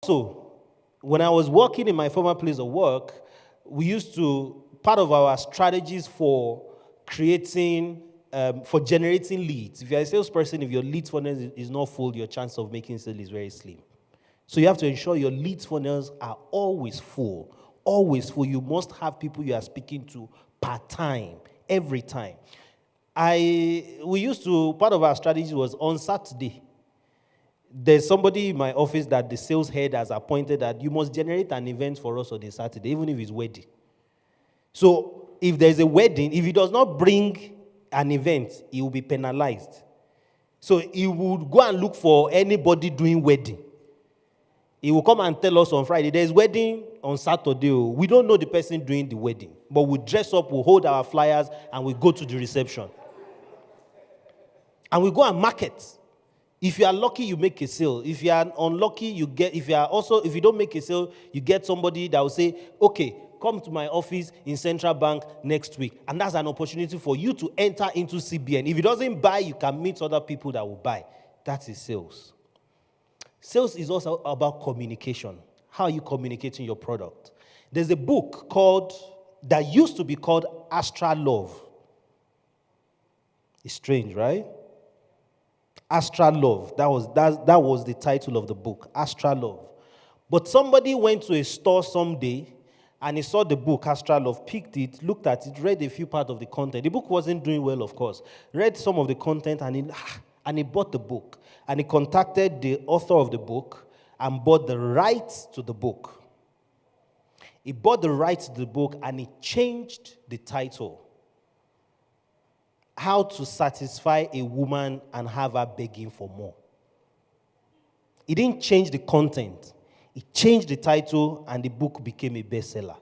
So, when I was working in my former place of work, part of our strategies for generating leads. If you're a salesperson, if your lead funnel is not full, your chance of making sales is very slim. So you have to ensure your lead funnels are always full. Always full. You must have people you are speaking to part time, every time. Part of our strategy was on Saturday. There's somebody in my office that the sales head has appointed that you must generate an event for us on a Saturday, even if it's wedding. So if there's a wedding, if he does not bring an event, he will be penalized. So he would go and look for anybody doing wedding. He will come and tell us on Friday, there's wedding on Saturday. We don't know the person doing the wedding, but we dress up, we hold our flyers, and we go to the reception. And we go and market. If you are lucky, you make a sale. If you are unlucky, if you don't make a sale, you get somebody that will say, okay, come to my office in Central Bank next week. And that's an opportunity for you to enter into CBN. If he doesn't buy, you can meet other people that will buy. That is sales. Sales is also about communication. How are you communicating your product? There's a book that used to be called Astra Love. It's strange, right? Astra Love. That was the title of the book, Astra Love. But somebody went to a store someday and he saw the book, Astra Love, picked it, looked at it, read a few parts of the content. The book wasn't doing well, of course. Read some of the content and he bought the book. And he contacted the author of the book and bought the rights to the book. He bought the rights to the book and he changed the title. How to satisfy a woman and have her begging for more. He didn't change the content. He changed the title and the book became a bestseller.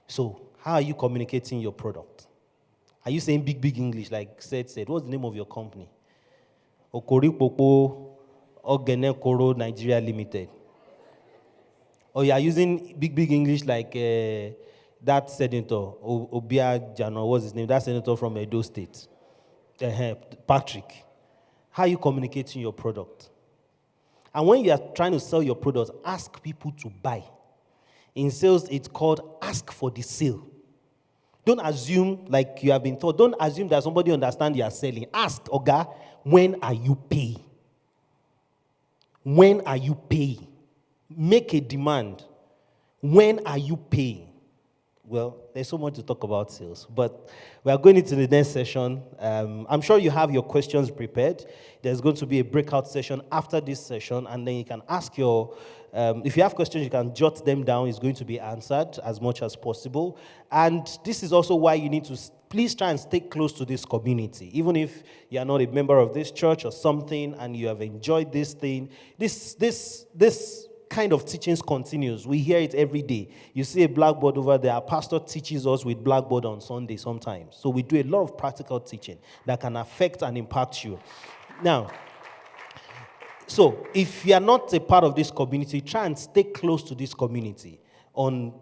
So, how are you communicating your product? Are you saying big English like said? What's the name of your company? Okoripopo Ogenekoro Nigeria Limited. Or you are using big English like that senator, Obia Jano, what's his name? That senator from Edo State. Patrick. How are you communicating your product? And when you are trying to sell your product, ask people to buy. In sales, it's called ask for the sale. Don't assume, like you have been taught, don't assume that somebody understands you are selling. Ask, Oga, when are you paying? When are you paying? Make a demand. When are you paying? Well, there's so much to talk about sales, but we are going into the next session. I'm sure you have your questions prepared. There's going to be a breakout session after this session, and then you can ask if you have questions, you can jot them down. It's going to be answered as much as possible. And this is also why you need to please try and stay close to this community. Even if you are not a member of this church or something, and you have enjoyed this thing, this kind of teachings continues. We hear it every day. You see a blackboard over there. Our pastor teaches us with blackboard on Sunday sometimes. So we do a lot of practical teaching that can affect and impact you. Now, so if you are not a part of this community, try and stay close to this community on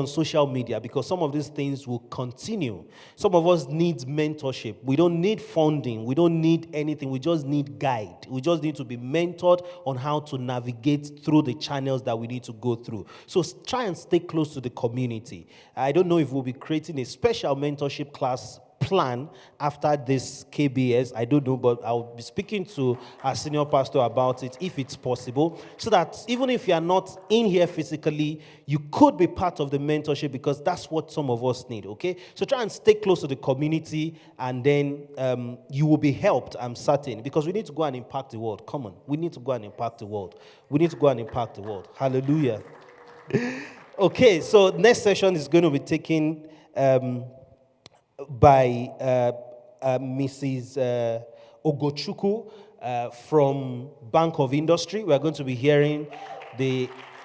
social media, because some of these things will continue. Some of us need mentorship. We don't need funding. We don't need anything. We just need guide. We just need to be mentored on how to navigate through the channels that we need to go through. So try and stay close to the community. I don't know if we'll be creating a special mentorship class plan after this KBS. I don't know, but I'll be speaking to our senior pastor about it if it's possible, so that even if you are not in here physically, you could be part of the mentorship, because that's what some of us need, okay? So try and stay close to the community, and then you will be helped, I'm certain, because we need to go and impact the world. Come on, we need to go and impact the world. We need to go and impact the world. Hallelujah. Okay, so next session is going to be taken by Mrs. Ogochukwu from Bank of Industry. We are going to be hearing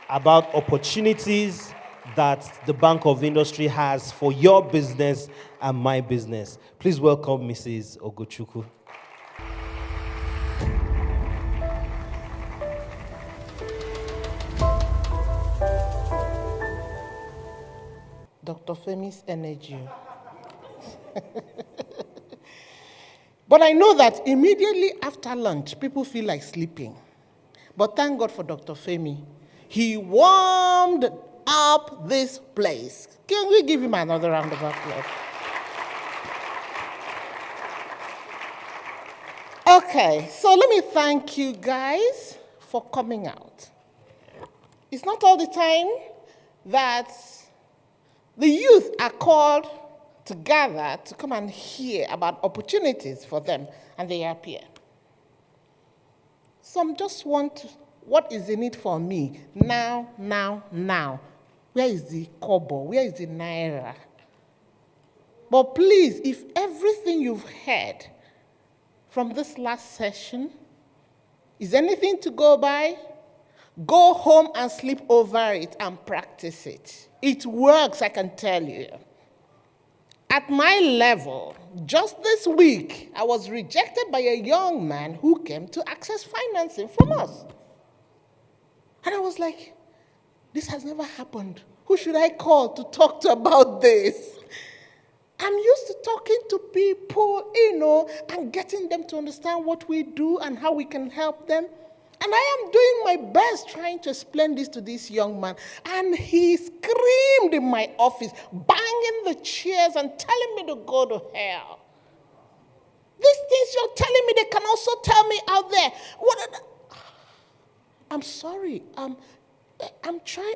about opportunities that the Bank of Industry has for your business and my business. Please welcome Mrs. Ogochukwu. Dr. Femi's energy. But I know that immediately after lunch, people feel like sleeping. But thank God for Dr. Femi. He warmed up this place. Can we give him another round of applause? Okay, so let me thank you guys for coming out. It's not all the time that the youth are called to gather to come and hear about opportunities for them, and they appear. Some just want, what is in it for me? Now. Where is the kobo? Where is the naira? But please, if everything you've heard from this last session is anything to go by, go home and sleep over it and practice it. It works, I can tell you. At my level, just this week, I was rejected by a young man who came to access financing from us. And I was like, this has never happened. Who should I call to talk to about this? I'm used to talking to people, and getting them to understand what we do and how we can help them. And I am doing my best trying to explain this to this young man. And he screamed in my office, banging the chairs and telling me to go to hell. These things you're telling me, they can also tell me out there. I'm sorry. I'm trying.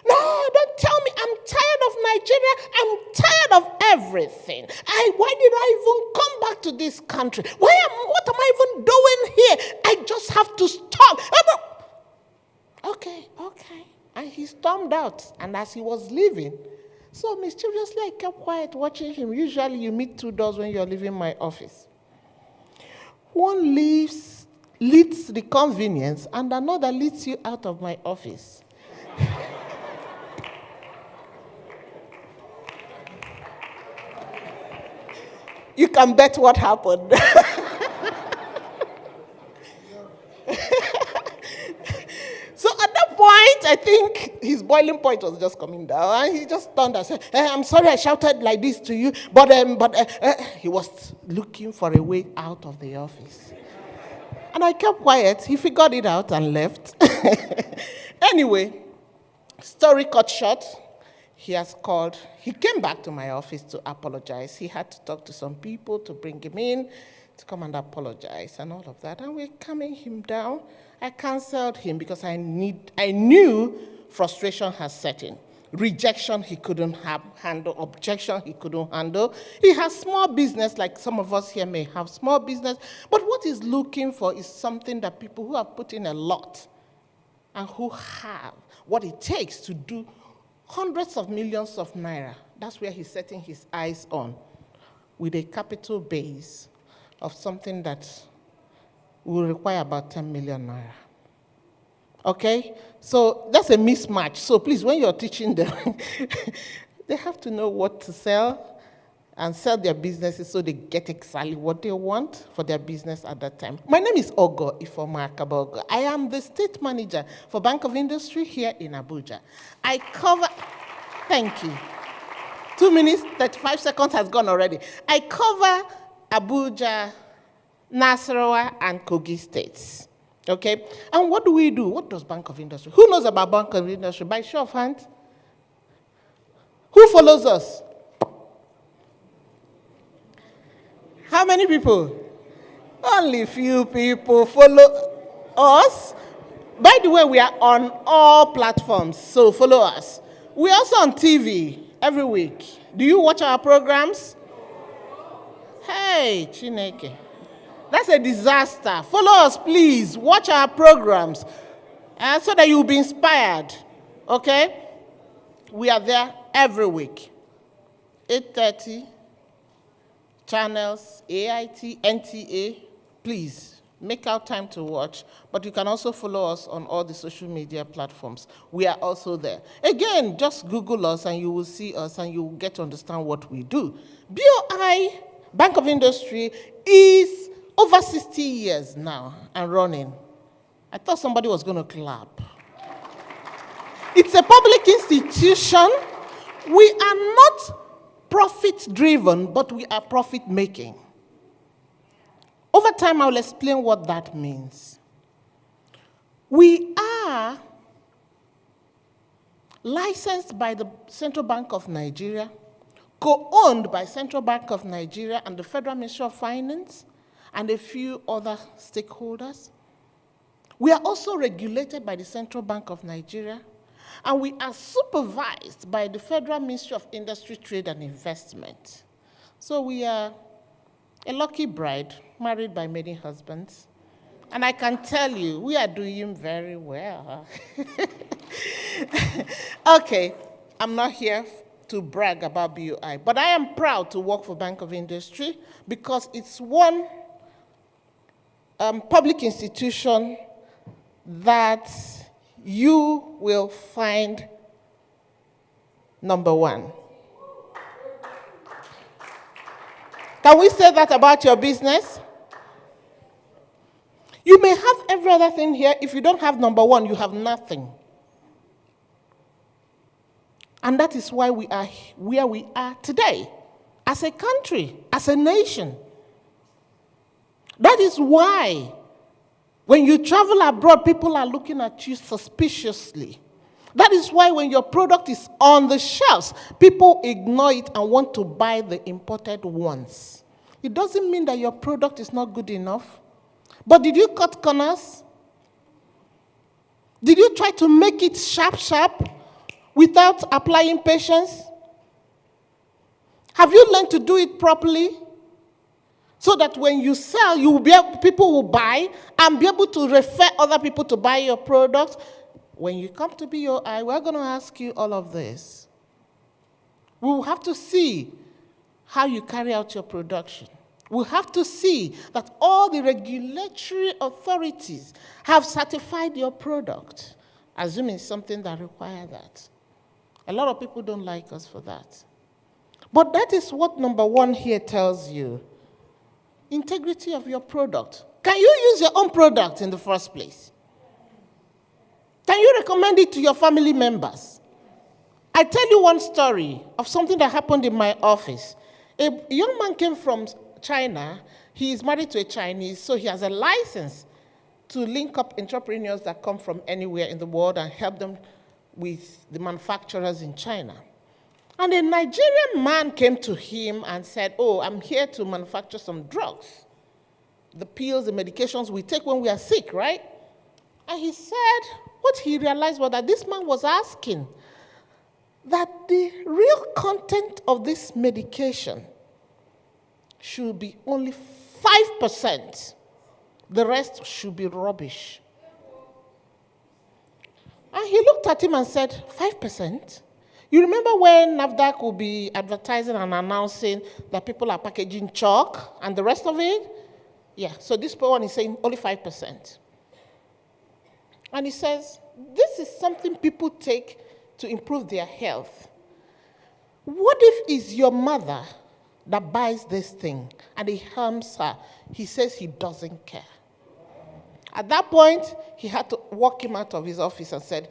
No, don't tell me. I'm tired of Nigeria. I'm tired of everything. Why did I even come back to this country? What am I even doing here? I just have to stop. Okay. And he stormed out. And as he was leaving, so mischievously I kept quiet watching him. Usually you meet two doors when you're leaving my office. One leads the convenience, and another leads you out of my office. You can bet what happened. So at that point, I think his boiling point was just coming down. And he just turned and said, I'm sorry I shouted like this to you, but he was looking for a way out of the office. And I kept quiet. He figured it out and left. Anyway, story cut short. He came back to my office to apologize. He had to talk to some people to bring him in to come and apologize and all of that. And we're calming him down. I canceled him because I knew frustration has set in. Rejection he couldn't handle, objection he couldn't handle. He has small business, like some of us here may have small business, but what he's looking for is something that people who have put in a lot and who have what it takes to do hundreds of millions of naira. That's where he's setting his eyes on, with a capital base of something that will require about 10 million naira. Okay? So that's a mismatch. So please, when you're teaching them, they have to know what to sell and sell their businesses so they get exactly what they want for their business at that time. My name is Ogochukwu Akabogu. I am the state manager for Bank of Industry here in Abuja. I cover, thank you. 2 minutes, 35 seconds has gone already. I cover Abuja, Nasarawa, and Kogi states. Okay? And what do we do? What does Bank of Industry? Who knows about Bank of Industry? By show of hands. Who follows us? How many people? Only few people follow us. By the way, we are on all platforms, so follow us. We're also on TV every week. Do you watch our programs? Hey, Chineke. That's a disaster. Follow us, please. Watch our programs so that you'll be inspired. Okay? We are there every week. 8:30, channels, AIT, NTA. Please, make out time to watch. But you can also follow us on all the social media platforms. We are also there. Again, just Google us and you will see us and you will get to understand what we do. BOI, Bank of Industry, is over 60 years now and running. I thought somebody was going to clap. It's a public institution. We are not profit-driven, but we are profit-making. Over time, I'll explain what that means. We are licensed by the Central Bank of Nigeria, co-owned by Central Bank of Nigeria and the Federal Ministry of Finance and a few other stakeholders. We are also regulated by the Central Bank of Nigeria, and we are supervised by the Federal Ministry of Industry, Trade, and Investment. So we are a lucky bride, married by many husbands. And I can tell you, we are doing very well. Okay, I'm not here to brag about BOI, but I am proud to work for Bank of Industry because it's one public institution that you will find number one. Can we say that about your business? You may have every other thing here. If you don't have number one, you have nothing. And that is why we are where we are today, as a country, as a nation. That is why when you travel abroad, people are looking at you suspiciously. That is why when your product is on the shelves, people ignore it and want to buy the imported ones. It doesn't mean that your product is not good enough. But did you cut corners? Did you try to make it sharp without applying patience? Have you learned to do it properly? So that when you sell, you will be able, people will buy and be able to refer other people to buy your product. When you come to BOI, we're going to ask you all of this. We will have to see how you carry out your production. We'll have to see that all the regulatory authorities have certified your product, assuming it's something that requires that. A lot of people don't like us for that. But that is what number one here tells you. Integrity of your product. Can you use your own product in the first place? Can you recommend it to your family members? I tell you one story of something that happened in my office. A young man came from China. He is married to a Chinese, so he has a license to link up entrepreneurs that come from anywhere in the world and help them with the manufacturers in China. And a Nigerian man came to him and said, oh, I'm here to manufacture some drugs. The pills, the medications we take when we are sick, right? And he said, what he realized was that this man was asking that the real content of this medication should be only 5%. The rest should be rubbish. And he looked at him and said, 5%? You remember when NAFDAC will be advertising and announcing that people are packaging chalk and the rest of it? Yeah, so this one is saying only 5%. And he says, this is something people take to improve their health. What if it's your mother that buys this thing and it harms her? He says he doesn't care. At that point, he had to walk him out of his office and said,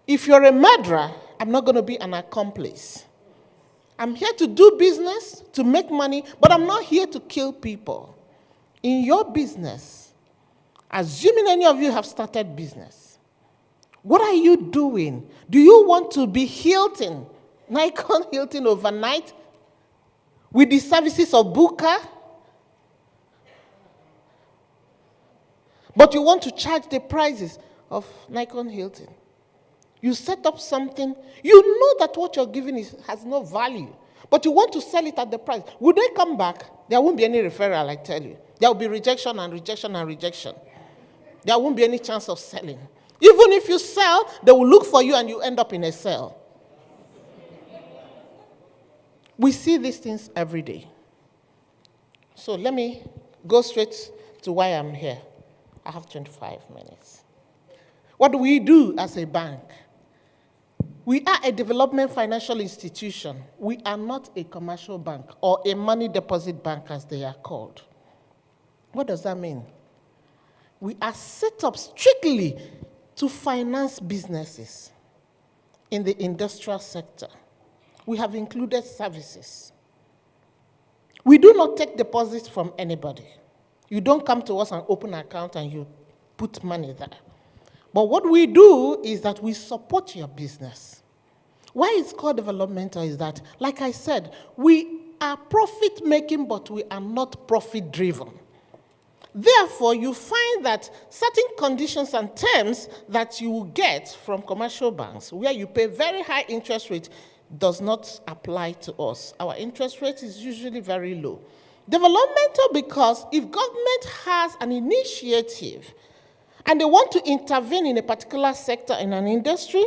if you're a murderer, I'm not going to be an accomplice. I'm here to do business, to make money, but I'm not here to kill people. In your business, assuming any of you have started business, what are you doing? Do you want to be Hilton, Nikon Hilton overnight, with the services of Buka? But you want to charge the prices of Nikon Hilton. You set up something, you know that what you're giving has no value, but you want to sell it at the price. Would they come back? There won't be any referral, I tell you. There will be rejection and rejection and rejection. There won't be any chance of selling. Even if you sell, they will look for you and you end up in a cell. We see these things every day. So let me go straight to why I'm here. I have 25 minutes. What do we do as a bank? We are a development financial institution. We are not a commercial bank or a money deposit bank as they are called. What does that mean? We are set up strictly to finance businesses in the industrial sector. We have included services. We do not take deposits from anybody. You don't come to us and open an account and you put money there. But what we do is that we support your business. Why it's called developmental is that, like I said, we are profit-making, but we are not profit-driven. Therefore, you find that certain conditions and terms that you will get from commercial banks, where you pay very high interest rate, does not apply to us. Our interest rate is usually very low. Developmental, because if government has an initiative and they want to intervene in a particular sector in an industry,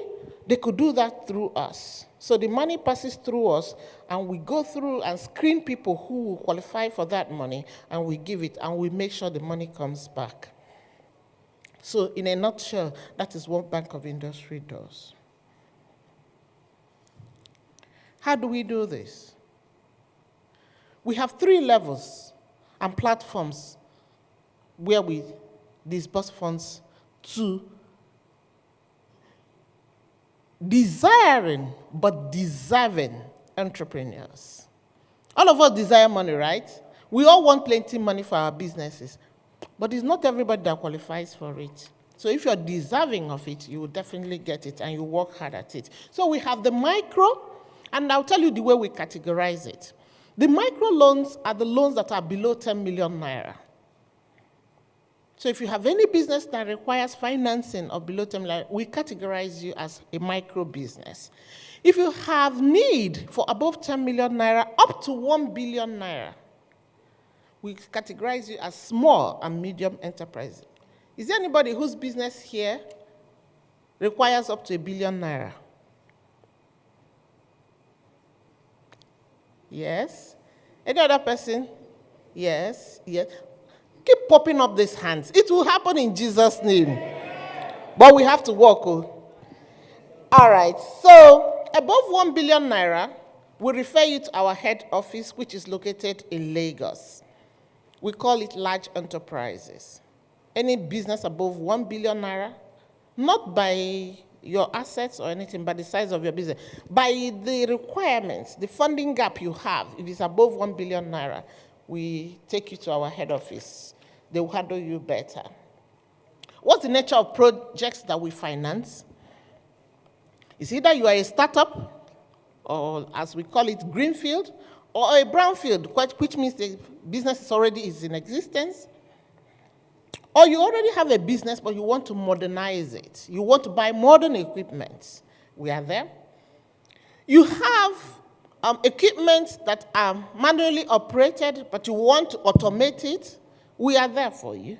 they could do that through us. So the money passes through us, and we go through and screen people who will qualify for that money, and we give it, and we make sure the money comes back. So in a nutshell, that is what Bank of Industry does. How do we do this? We have 3 levels and platforms where we disburse funds to desiring but deserving entrepreneurs. All of us desire money, right? We all want plenty money for our businesses, but it's not everybody that qualifies for it. So if you're deserving of it, you will definitely get it, and you work hard at it. So we have the micro, and I'll tell you the way we categorize it. The micro loans are the loans that are below 10 million naira. So if you have any business that requires financing of below 10 million, we categorize you as a micro business. If you have need for above 10 million naira, up to 1 billion naira, we categorize you as small and medium enterprise. Is there anybody whose business here requires up to 1 billion naira? Yes. Any other person? Yes. Yes. Keep popping up these hands. It will happen in Jesus' name. But we have to work. Oh. All right. So above 1 billion naira, we refer you to our head office, which is located in Lagos. We call it large enterprises. Any business above 1 billion naira, not by your assets or anything, but the size of your business, by the requirements, the funding gap you have, if it's above 1 billion naira, we take you to our head office. They will handle you better. What's the nature of projects that we finance? It's either you are a startup, or as we call it, greenfield, or a brownfield, which means the business is already in existence. Or you already have a business, but you want to modernize it. You want to buy modern equipment. We are there. You have equipment that are manually operated, but you want to automate it. We are there for you.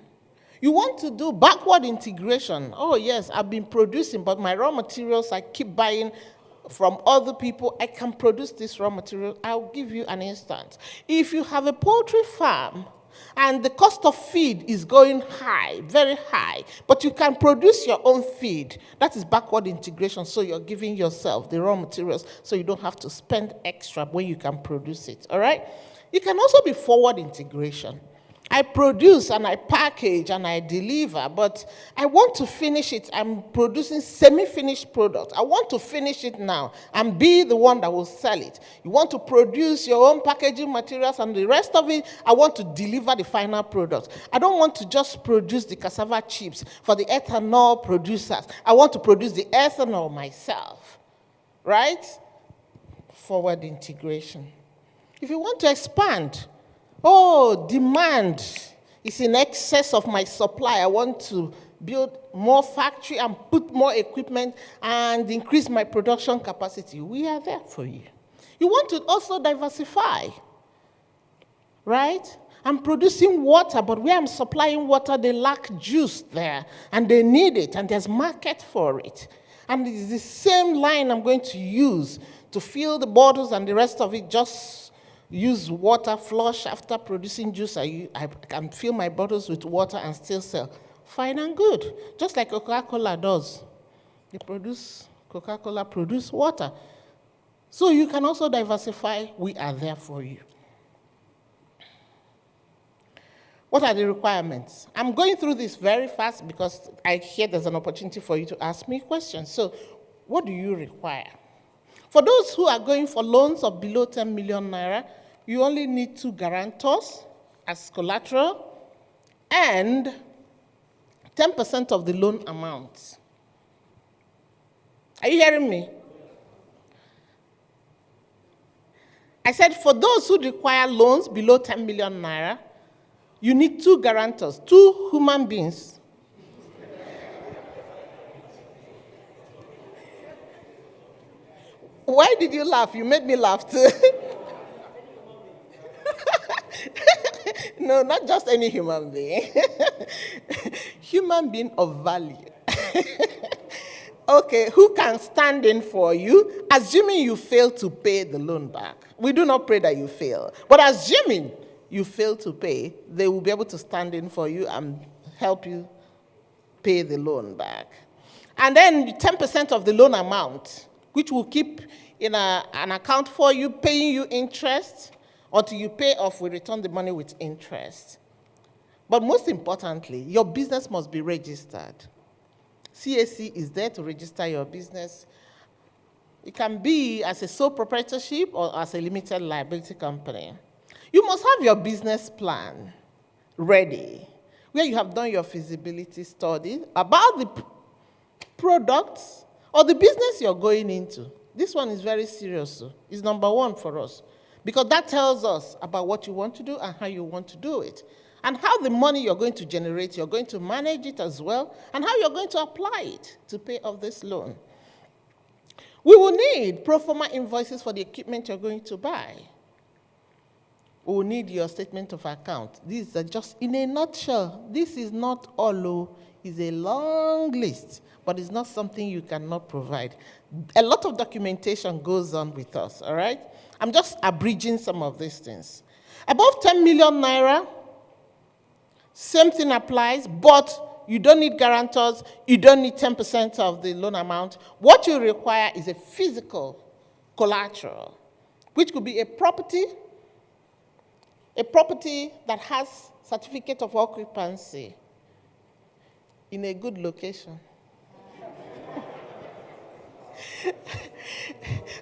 You want to do backward integration. Oh, yes, I've been producing, but my raw materials I keep buying from other people. I can produce this raw material. I'll give you an instance. If you have a poultry farm, and the cost of feed is going high, very high, but you can produce your own feed. That is backward integration, so you're giving yourself the raw materials so you don't have to spend extra when you can produce it, all right? It can also be forward integration. I produce and I package and I deliver, but I want to finish it. I'm producing semi-finished product. I want to finish it now and be the one that will sell it. You want to produce your own packaging materials and the rest of it, I want to deliver the final product. I don't want to just produce the cassava chips for the ethanol producers. I want to produce the ethanol myself, right? Forward integration. If you want to expand, oh, demand is in excess of my supply. I want to build more factory and put more equipment and increase my production capacity. We are there for you. You want to also diversify, right? I'm producing water, but where I'm supplying water, they lack juice there, and they need it, and there's market for it. And it's the same line I'm going to use to fill the bottles and the rest of it, just use water, flush after producing juice. I can fill my bottles with water and still sell. Fine and good. Just like Coca-Cola does. Coca-Cola produce water. So you can also diversify. We are there for you. What are the requirements? I'm going through this very fast because I hear there's an opportunity for you to ask me questions. So what do you require? For those who are going for loans of below 10 million naira, you only need 2 guarantors as collateral. and 10% of the loan amount. Are you hearing me? I said for those who require loans below 10 million naira, you need 2 guarantors, 2 human beings. Why did you laugh? You made me laugh too. No, not just any human being. Human being of value. Okay, who can stand in for you, assuming you fail to pay the loan back? We do not pray that you fail. But assuming you fail to pay, they will be able to stand in for you and help you pay the loan back. And then 10% of the loan amount, which will keep in an account for you, paying you interest, until you pay off, we return the money with interest. But most importantly, your business must be registered. CAC is there to register your business. It can be as a sole proprietorship or as a limited liability company. You must have your business plan ready, where you have done your feasibility study about the products or the business you're going into. This one is very serious. So it's number 1 for us, because that tells us about what you want to do and how you want to do it, and how the money you're going to generate, you're going to manage it as well, and how you're going to apply it to pay off this loan. We will need pro forma invoices for the equipment you're going to buy. We will need your statement of account. These are just in a nutshell. This is not all, it's a long list, but it's not something you cannot provide. A lot of documentation goes on with us, all right? I'm just abridging some of these things. Above 10 million naira, same thing applies, but you don't need guarantors, you don't need 10% of the loan amount. What you require is a physical collateral, which could be a property that has certificate of occupancy in a good location.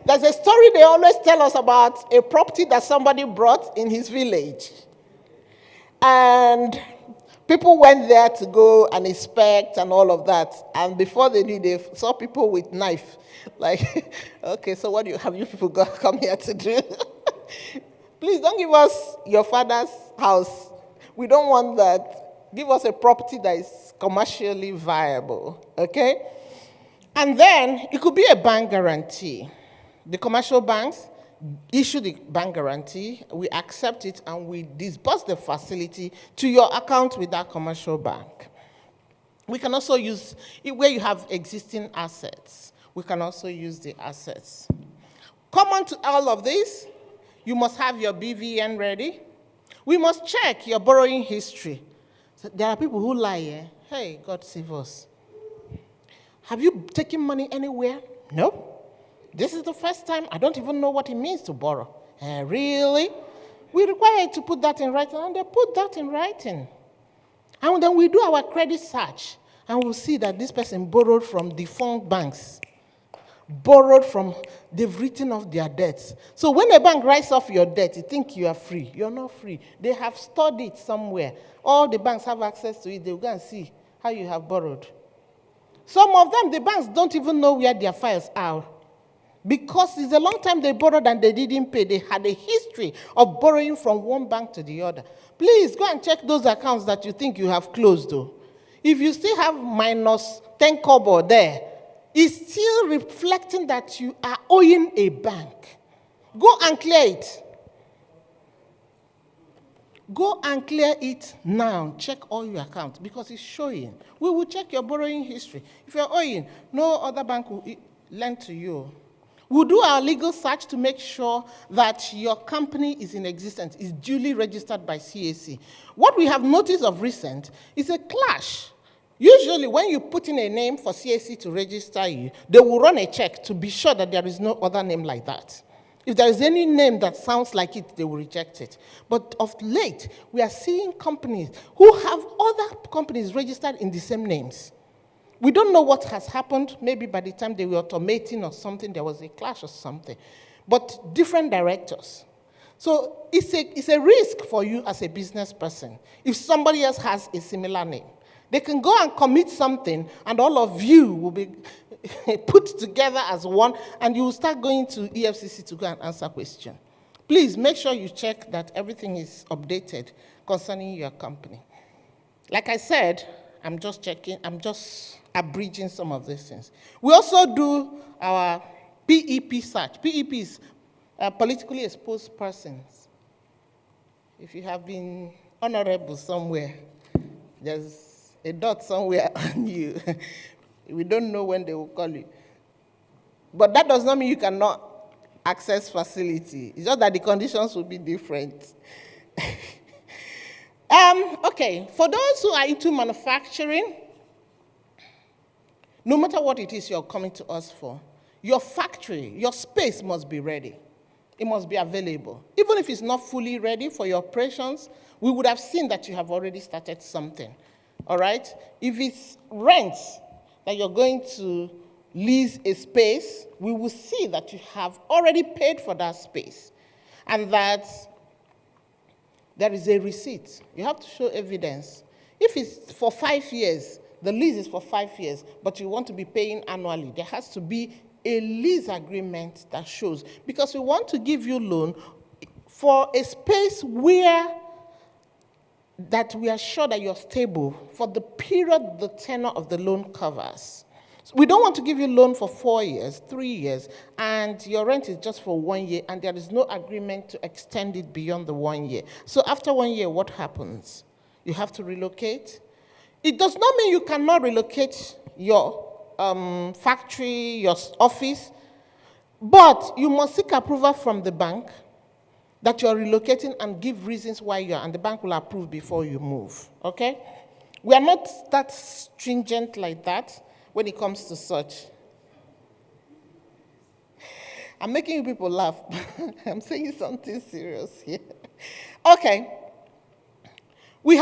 There's a story they always tell us about a property that somebody brought in his village. And people went there to go and inspect and all of that. And before they knew, they saw people with knife. Like, okay, so what do you have you people come here to do? Please don't give us your father's house. We don't want that. Give us a property that is commercially viable, okay? And then it could be a bank guarantee. The commercial banks issue the bank guarantee, we accept it, and we disburse the facility to your account with that commercial bank. We can also use it where you have existing assets. We can also use the assets. Common to all of this, you must have your BVN ready. We must check your borrowing history. So there are people who lie, eh? Hey, God save us. Have you taken money anywhere? No. This is the first time. I don't even know what it means to borrow. Really? We require you to put that in writing, and they put that in writing. And then we do our credit search, and we'll see that this person borrowed from defunct banks. They've written off their debts. So when a bank writes off your debt, you think you are free. You're not free. They have stored it somewhere. All the banks have access to it. They'll go and see how you have borrowed. Some of them, the banks don't even know where their files are. Because it's a long time they borrowed and they didn't pay. They had a history of borrowing from one bank to the other. Please go and check those accounts that you think you have closed, though. If you still have minus 10 kobo there, it's still reflecting that you are owing a bank. Go and clear it. Go and clear it now. Check all your accounts because it's showing. We will check your borrowing history. If you're owing, no other bank will lend to you. We'll do our legal search to make sure that your company is in existence, is duly registered by CAC. What we have noticed of recent is a clash. Usually when you put in a name for CAC to register you, they will run a check to be sure that there is no other name like that. If there is any name that sounds like it, they will reject it. But of late, we are seeing companies who have other companies registered in the same names. We don't know what has happened. Maybe by the time they were automating or something, there was a clash or something. But different directors. So it's a risk for you as a business person. If somebody else has a similar name, they can go and commit something, and all of you will be put together as one, and you will start going to EFCC to go and answer questions. Please make sure you check that everything is updated concerning your company. Like I said, I'm just abridging some of these things. We also do our PEP search. PEP is politically exposed persons. If you have been honorable somewhere, there's a dot somewhere on you. We don't know when they will call you. But that does not mean you cannot access facility. It's just that the conditions will be different. Okay, for those who are into manufacturing, no matter what it is you're coming to us for, your factory, your space must be ready. It must be available. Even if it's not fully ready for your operations, we would have seen that you have already started something, all right? If it's rent that you're going to lease a space, we will see that you have already paid for that space and that there is a receipt. You have to show evidence. If it's for 5 years, the lease is for 5 years, but you want to be paying annually, there has to be a lease agreement that shows, because we want to give you loan for a space where that we are sure that you're stable for the period the tenor of the loan covers. So we don't want to give you loan for 4 years, 3 years, and your rent is just for 1 year, and there is no agreement to extend it beyond the 1 year. So after 1 year, what happens? You have to relocate. It does not mean you cannot relocate your factory, your office, but you must seek approval from the bank that you're relocating and give reasons why you're, and the bank will approve before you move, okay? We are not that stringent like that when it comes to such. I'm making you people laugh. I'm saying something serious here. Okay. You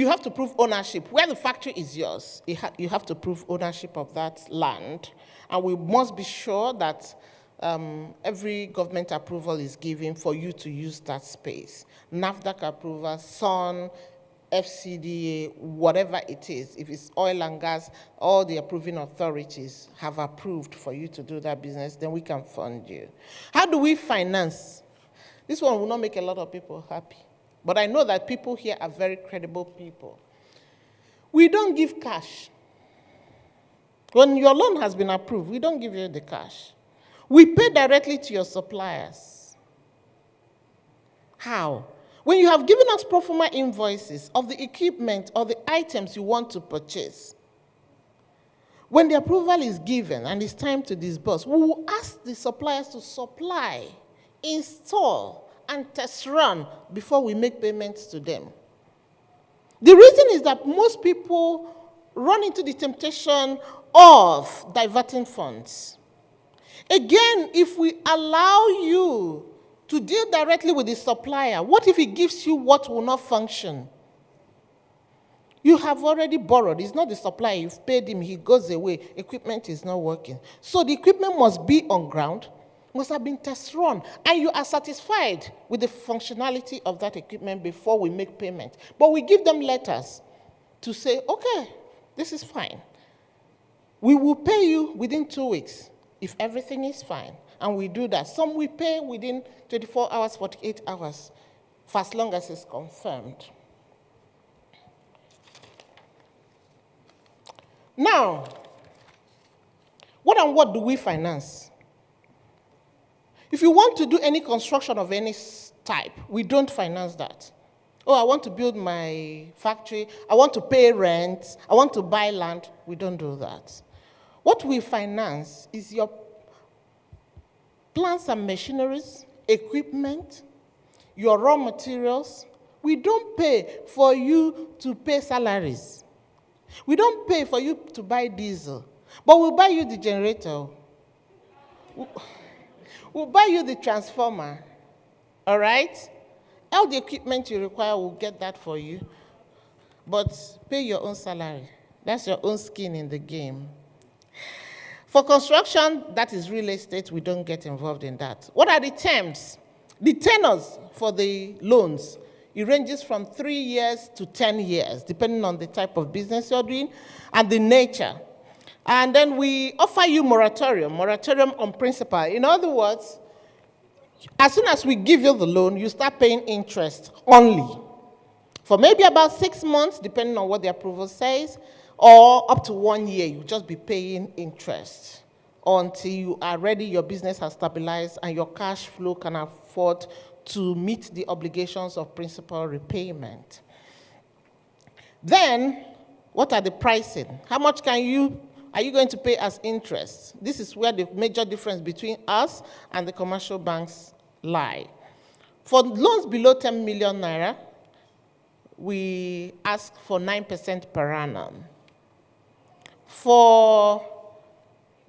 have to prove ownership. Where the factory is yours, you have to prove ownership of that land. And we must be sure that every government approval is given for you to use that space. NAFDAC approval, SON, FCDA, whatever it is. If it's oil and gas, all the approving authorities have approved for you to do that business, then we can fund you. How do we finance? This one will not make a lot of people happy. But I know that people here are very credible people. We don't give cash. When your loan has been approved, we don't give you the cash. We pay directly to your suppliers. How? When you have given us pro forma invoices of the equipment or the items you want to purchase, when the approval is given and it's time to disburse, we will ask the suppliers to supply, install, and test run before we make payments to them. The reason is that most people run into the temptation of diverting funds. Again, if we allow you to deal directly with the supplier, what if he gives you what will not function? You have already borrowed. It's not the supplier. You've paid him. He goes away. Equipment is not working. So the equipment must be on ground, must have been test run, and you are satisfied with the functionality of that equipment before we make payment. But we give them letters to say, okay, this is fine. We will pay you within 2 weeks if everything is fine, and we do that. Some we pay within 24 hours, 48 hours, for as long as it's confirmed. Now, what do we finance? If you want to do any construction of any type, we don't finance that. Oh, I want to build my factory, I want to pay rent, I want to buy land. We don't do that. What we finance is your plants and machineries, equipment, your raw materials. We don't pay for you to pay salaries. We don't pay for you to buy diesel, but we'll buy you the generator. We'll buy you the transformer, all right? All the equipment you require, we'll get that for you. But pay your own salary. That's your own skin in the game. For construction, that is real estate. We don't get involved in that. What are the terms The tenors for the loans, it ranges from 3 years to 10 years, depending on the type of business you're doing and the nature. And then we offer you moratorium on principal. In other words, as soon as we give you the loan, you start paying interest only. For maybe about 6 months, depending on what the approval says, or up to 1 year, you just be paying interest until you are ready, your business has stabilized, and your cash flow can afford to meet the obligations of principal repayment. Then, what are the pricing? How much are you going to pay as interest? This is where the major difference between us and the commercial banks lie. For loans below 10 million naira, we ask for 9% per annum. For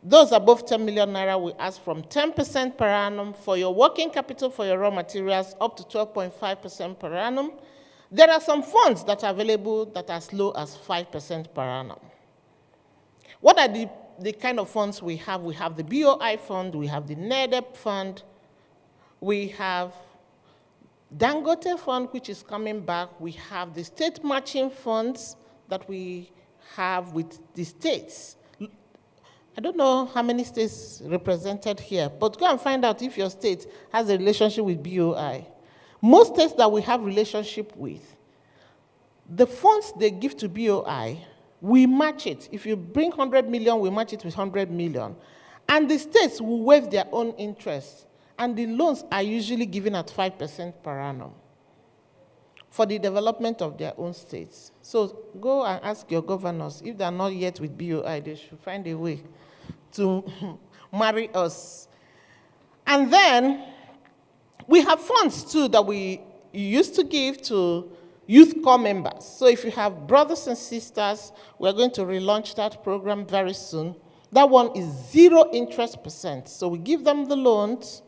those above 10 million naira, we ask from 10% per annum. For your working capital, for your raw materials, up to 12.5% per annum. There are some funds that are available that are as low as 5% per annum. What are the kind of funds we have? We have the BOI fund, we have the NEDEP fund, we have Dangote fund, which is coming back. We have the state matching funds that we have with the states. I don't know how many states represented here, but go and find out if your state has a relationship with BOI. Most states that we have relationship with, the funds they give to BOI, we match it. If you bring 100 million, we match it with 100 million. And the states will waive their own interest. And the loans are usually given at 5% per annum for the development of their own states. So go and ask your governors. If they're not yet with BOI, they should find a way to marry us. And then we have funds, too, that we used to give to youth corps members. So if you have brothers and sisters, we're going to relaunch that program very soon. That one is 0 interest percent. So we give them the loans.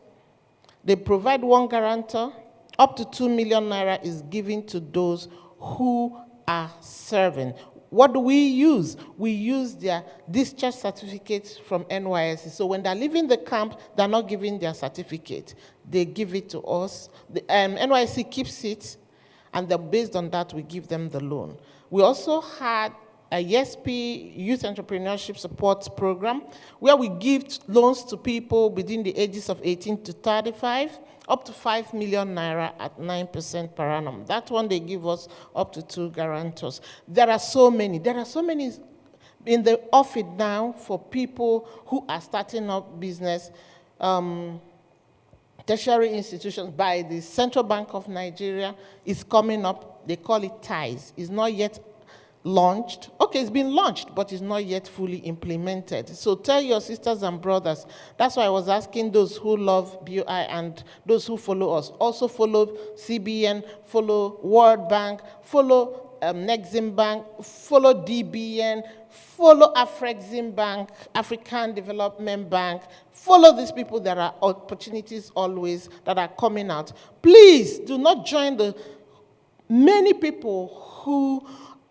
They provide one guarantor. Up to 2 million naira is given to those who are serving. What do we use? We use their discharge certificate from NYSC. So when they're leaving the camp, they're not giving their certificate. They give it to us. The NYSC keeps it, and then based on that, we give them the loan. We also had a YESP, Youth Entrepreneurship Support Program, where we give loans to people between the ages of 18 to 35, up to 5 million naira at 9% per annum. That one, they give us up to 2 guarantors. There are so many in the office now for people who are starting up business. Tertiary institutions by the Central Bank of Nigeria is coming up. They call it TIES. It's not yet launched. Okay, it's been launched, but it's not yet fully implemented. So tell your sisters and brothers. That's why I was asking those who love BOI and those who follow us. Also follow CBN, follow World Bank, follow Nexim Bank, follow DBN, follow Afrexim Bank, African Development Bank. Follow these people. There are opportunities always that are coming out. Please do not join the many people who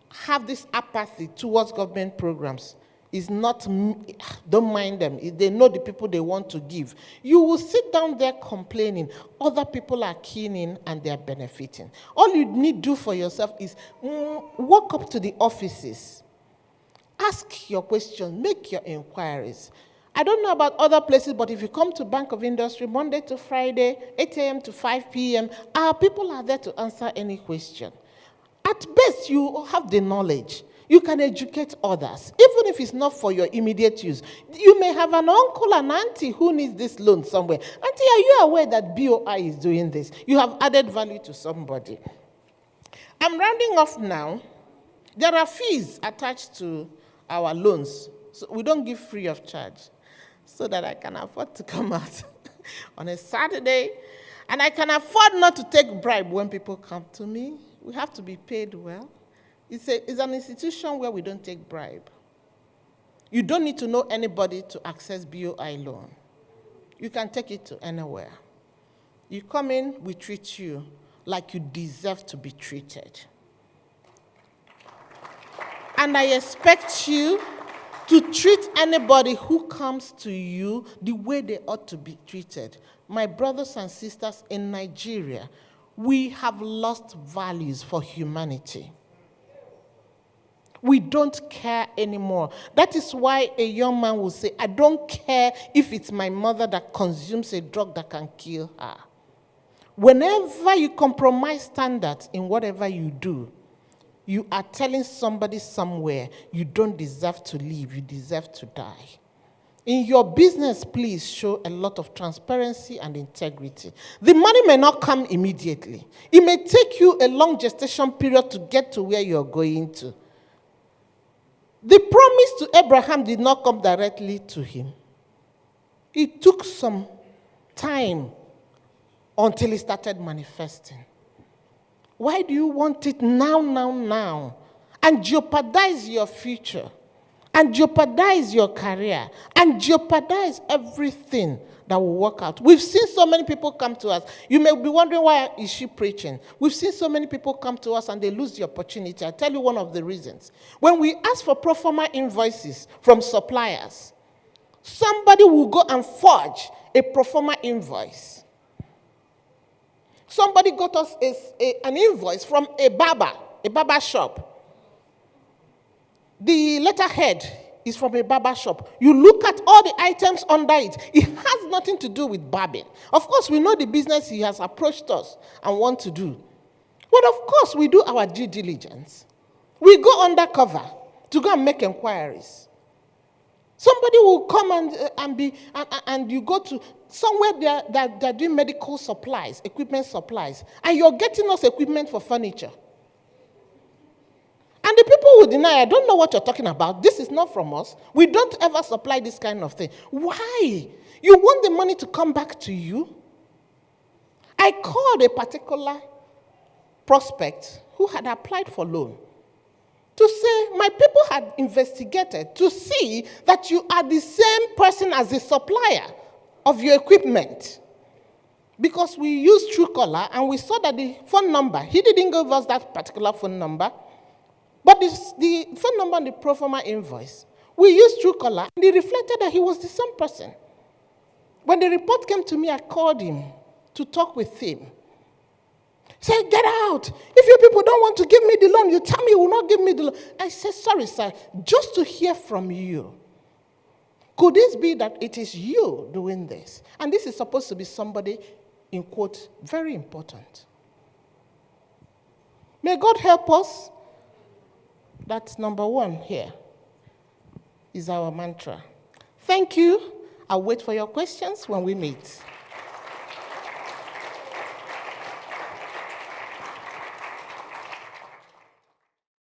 have this apathy towards government programs. Is not, don't mind them. They know the people they want to give. You will sit down there complaining. Other people are keen in and they're benefiting. All you need to do for yourself is walk up to the offices. Ask your questions. Make your inquiries. I don't know about other places, but if you come to Bank of Industry Monday to Friday, 8 a.m. to 5 p.m., our people are there to answer any question. At best, you have the knowledge. You can educate others, even if it's not for your immediate use. You may have an uncle and auntie who needs this loan somewhere. Auntie, are you aware that BOI is doing this? You have added value to somebody. I'm rounding off now. There are fees attached to our loans. So we don't give free of charge so that I can afford to come out on a Saturday. And I can afford not to take bribe when people come to me. We have to be paid well. It's an institution where we don't take bribe. You don't need to know anybody to access BOI loan. You can take it to anywhere. You come in, we treat you like you deserve to be treated. And I expect you to treat anybody who comes to you the way they ought to be treated. My brothers and sisters in Nigeria, we have lost values for humanity. We don't care anymore. That is why a young man will say, I don't care if it's my mother that consumes a drug that can kill her. Whenever you compromise standards in whatever you do, you are telling somebody somewhere you don't deserve to live, you deserve to die. In your business, please show a lot of transparency and integrity. The money may not come immediately. It may take you a long gestation period to get to where you're going to. The promise to Abraham did not come directly to him. It took some time until it started manifesting. Why do you want it now, and jeopardize your future, and jeopardize your career, and jeopardize everything that will work out? We've seen so many people come to us. You may be wondering, why is she preaching? We've seen so many people come to us and they lose the opportunity. I'll tell you one of the reasons. When we ask for pro forma invoices from suppliers, somebody will go and forge a pro forma invoice. Somebody got us an invoice from a barber shop. The letterhead is from a barber shop. You look at all the items under it. It has nothing to do with barbing. Of course, we know the business he has approached us and want to do. But of course, we do our due diligence. We go undercover to go and make inquiries. Somebody will come and you go to somewhere they're doing medical supplies, equipment supplies, and you're getting us equipment for furniture. And the people will deny, I don't know what you're talking about. This is not from us. We don't ever supply this kind of thing. Why? You want the money to come back to you? I called a particular prospect who had applied for loan to say, my people had investigated to see that you are the same person as the supplier of your equipment. Because we used Truecaller and we saw that the phone number, he didn't give us that particular phone number, but the phone number on the pro forma invoice, we used Truecaller and it reflected that he was the same person. When the report came to me, I called him to talk with him. He said, get out. If you people don't want to give me the loan, you tell me you will not give me the loan. I said, sorry, sir, just to hear from you. Could this be that it is you doing this? And this is supposed to be somebody, in quote, very important. May God help us. That's number one here, is our mantra. Thank you. I'll wait for your questions when we meet.